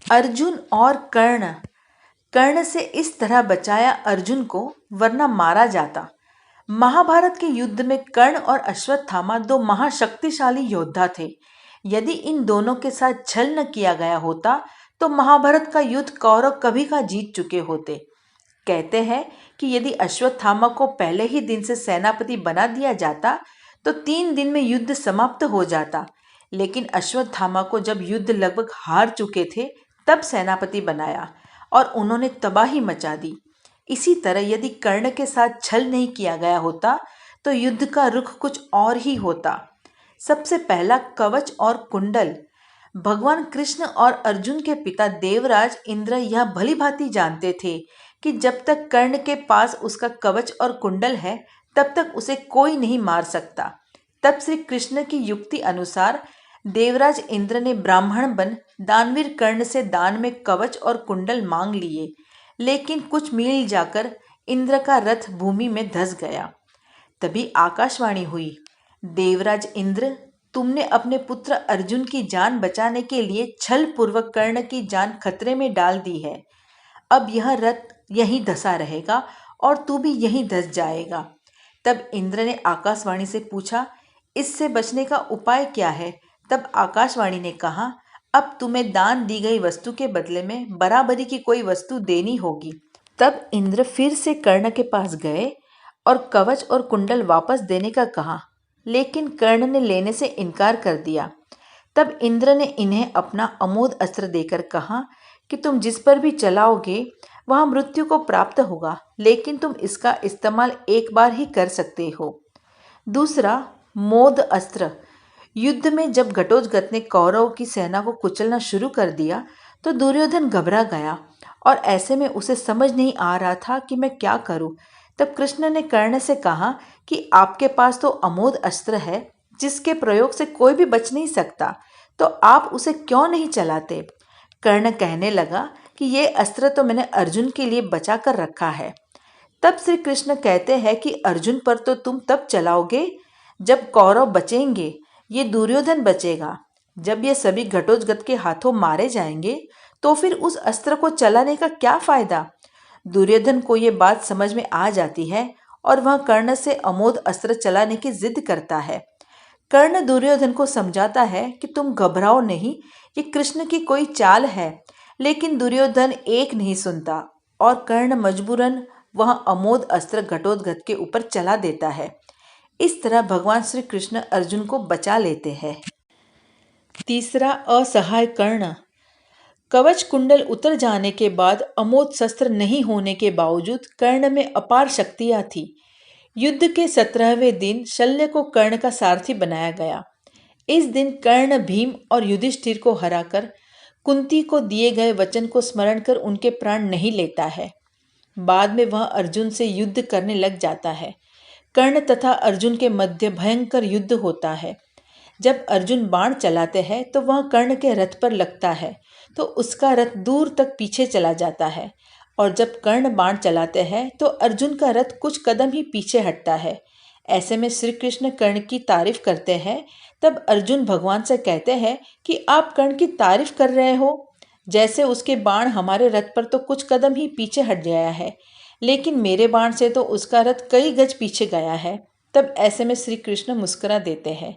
अर्जुन और कर्ण। कर्ण से इस तरह बचाया अर्जुन को, वरना मारा जाता। महाभारत के युद्ध में कर्ण और अश्वत्थामा दो महाशक्तिशाली योद्धा थे। यदि इन दोनों के साथ छल न किया गया होता तो महाभारत का युद्ध कौरव कभी का जीत चुके होते। कहते हैं कि यदि अश्वत्थामा को पहले ही दिन से सेनापति बना दिया जाता तो 3 दिन में युद्ध समाप्त हो जाता, लेकिन अश्वत्थामा को जब युद्ध लगभग हार चुके थे तब सेनापति बनाया और उन्होंने तबाही मचा दी। इसी तरह यदि कर्ण के साथ छल नहीं किया गया होता तो युद्ध का रुख कुछ और ही होता। सबसे पहला कवच और कुंडल। भगवान कृष्ण और अर्जुन के पिता देवराज इंद्र यह भली भांति जानते थे कि जब तक कर्ण के पास उसका कवच और कुंडल है तब तक उसे कोई नहीं मार सकता। तब श्री कृष्ण की युक्ति अनुसार देवराज इंद्र ने ब्राह्मण बन दानवीर कर्ण से दान में कवच और कुंडल मांग लिए, लेकिन कुछ मील जाकर इंद्र का रथ भूमि में धंस गया। तभी आकाशवाणी हुई, देवराज इंद्र, तुमने अपने पुत्र अर्जुन की जान बचाने के लिए छल पूर्वक कर्ण की जान खतरे में डाल दी है। अब यह रथ यहीं धंसा रहेगा और तू भी यहीं धंस जाएगा। तब इंद्र ने आकाशवाणी से पूछा, इससे बचने का उपाय क्या है? तब आकाशवाणी ने कहा, अब तुम्हें दान दी गई वस्तु के बदले में बराबरी की कोई वस्तु देनी होगी। तब इंद्र फिर से कर्ण के पास गए और कवच और कुंडल वापस देने का कहा, लेकिन कर्ण ने लेने से इनकार कर दिया। तब इंद्र ने इन्हें अपना अमोघ अस्त्र देकर कहा कि तुम जिस पर भी चलाओगे वहां मृत्यु को प्राप्त होगा, लेकिन तुम इसका इस्तेमाल एक बार ही कर सकते हो। दूसरा, मोद अस्त्र। युद्ध में जब घटोत्कच ने कौरवों की सेना को कुचलना शुरू कर दिया तो दुर्योधन घबरा गया और ऐसे में उसे समझ नहीं आ रहा था कि मैं क्या करूं। तब कृष्ण ने कर्ण से कहा कि आपके पास तो अमोघ अस्त्र है जिसके प्रयोग से कोई भी बच नहीं सकता, तो आप उसे क्यों नहीं चलाते? कर्ण कहने लगा कि ये अस्त्र तो मैंने अर्जुन के लिए बचा कर रखा है। तब श्री कृष्ण कहते हैं कि अर्जुन पर तो तुम तब चलाओगे जब कौरव बचेंगे, ये दुर्योधन बचेगा। जब ये सभी घटोत्कच के हाथों मारे जाएंगे तो फिर उस अस्त्र को चलाने का क्या फायदा? दुर्योधन को ये बात समझ में आ जाती है और वह कर्ण से अमोघ अस्त्र चलाने की जिद करता है। कर्ण दुर्योधन को समझाता है कि तुम घबराओ नहीं, ये कृष्ण की कोई चाल है, लेकिन दुर्योधन एक नहीं सुनता और कर्ण मजबूरन वह अमोघ अस्त्र घटोत्कच के ऊपर चला देता है। इस तरह भगवान श्री कृष्ण अर्जुन को बचा लेते हैं। तीसरा, असहाय कर्ण। कवच कुंडल उतर जाने के बाद अमोघ शस्त्र नहीं होने के बावजूद कर्ण में अपार शक्तियां थी। युद्ध के 17वें दिन शल्य को कर्ण का सारथी बनाया गया। इस दिन कर्ण भीम और युधिष्ठिर को हराकर कुंती को दिए गए वचन को स्मरण कर उनके प्राण नहीं लेता है। बाद में वह अर्जुन से युद्ध करने लग जाता है। कर्ण तथा अर्जुन के मध्य भयंकर युद्ध होता है। जब अर्जुन बाण चलाते हैं तो वह कर्ण के रथ पर लगता है तो उसका रथ दूर तक पीछे चला जाता है, और जब कर्ण बाण चलाते हैं तो अर्जुन का रथ कुछ कदम ही पीछे हटता है। ऐसे में श्री कृष्ण कर्ण की तारीफ करते हैं। तब अर्जुन भगवान से कहते हैं कि आप कर्ण की तारीफ कर रहे हो, जैसे उसके बाण हमारे रथ पर तो कुछ कदम ही पीछे हट गया है, लेकिन मेरे बाण से तो उसका रथ कई गज पीछे गया है। तब ऐसे में श्री कृष्ण मुस्कुरा देते हैं।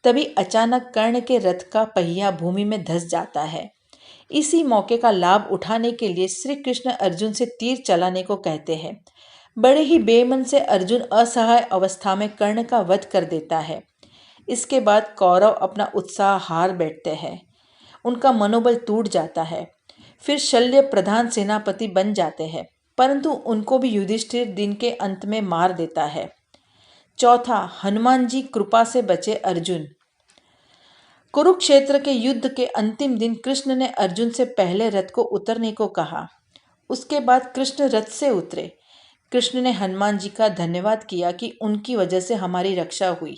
तभी अचानक कर्ण के रथ का पहिया भूमि में धंस जाता है। इसी मौके का लाभ उठाने के लिए श्री कृष्ण अर्जुन से तीर चलाने को कहते हैं। बड़े ही बेमन से अर्जुन असहाय अवस्था में कर्ण का वध कर देता है। इसके बाद कौरव अपना उत्साह हार बैठते हैं, उनका मनोबल टूट जाता है। फिर शल्य प्रधान सेनापति बन जाते हैं, परंतु उनको भी युधिष्ठिर दिन के अंत में मार देता है। चौथा, हनुमान जी कृपा से बचे अर्जुन। कुरुक्षेत्र के युद्ध के अंतिम दिन कृष्ण ने अर्जुन से पहले रथ को उतरने को कहा। उसके बाद कृष्ण रथ से उतरे। कृष्ण ने हनुमान जी का धन्यवाद किया कि उनकी वजह से हमारी रक्षा हुई,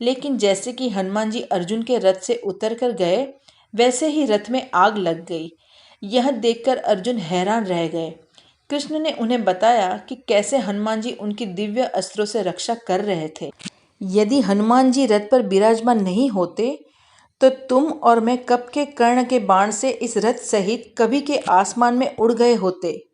लेकिन जैसे कि हनुमान जी अर्जुन के रथ से उतर कर गए वैसे ही रथ में आग लग गई। यह देखकर अर्जुन हैरान रह गए। कृष्ण ने उन्हें बताया कि कैसे हनुमान जी उनकी दिव्य अस्त्रों से रक्षा कर रहे थे। यदि हनुमान जी रथ पर विराजमान नहीं होते तो तुम और मैं कब के कर्ण के बाण से इस रथ सहित कभी के आसमान में उड़ गए होते।